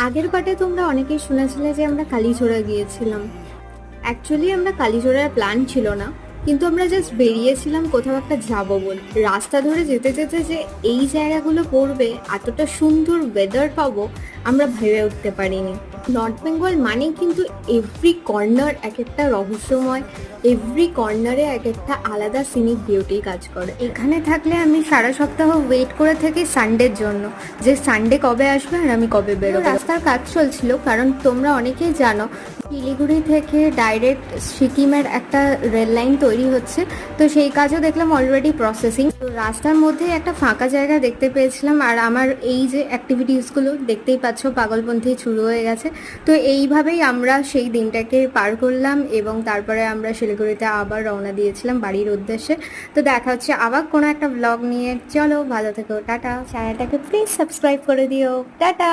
আগের পার্টে তোমরা অনেকেই শুনেছিলে যে আমরা কালীচোড়া গিয়েছিলাম। অ্যাকচুয়ালি আমরা কালীচোড়ার প্ল্যান ছিল না, কিন্তু আমরা জাস্ট বেরিয়েছিলাম কোথাও একটা যাবো বলে। রাস্তা ধরে যেতে যেতে যে এই জায়গাগুলো পড়বে, এতটা সুন্দর ওয়েদার পাবো আমরা ভেবে উঠতে পারিনি। নর্থ বেঙ্গল মানে কিন্তু এভরি কর্নার এক একটা রহস্যময়, এভরি কর্নারে এক একটা আলাদা সিনিক বিউটি কাজ করে। এখানে থাকলে আমি সারা সপ্তাহ ওয়েট করে থাকি সানডের জন্য, যে সানডে কবে আসবে আর আমি কবে বেরোবো। রাস্তার কাজ চলছিল, কারণ তোমরা অনেকেই জানো শিলিগুড়ি থেকে ডাইরেক্ট সিকিমের একটা রেল লাইন তৈরি হচ্ছে, তো সেই কাজও দেখলাম অলরেডি প্রসেসিং। তো রাস্তার মধ্যে একটা ফাঁকা জায়গা দেখতে পেয়েছিলাম, আর আমার এই যে অ্যাক্টিভিটিসগুলো দেখতেই পাচ্ছ পাগলপন্থী শুরু হয়ে গেছে। তো এইভাবেই আমরা সেই দিনটাকে পার করলাম এবং তারপরে আমরা শিলিগুড়িতে আবার রওনা দিয়েছিলাম বাড়ির উদ্দেশ্যে। তো দেখা হচ্ছে আবার কোনো একটা ব্লগ নিয়ে। চলো, ভালো থেকো, টাটা। চ্যানেলটাকে প্লিজ সাবস্ক্রাইব করে দিও, টাটা।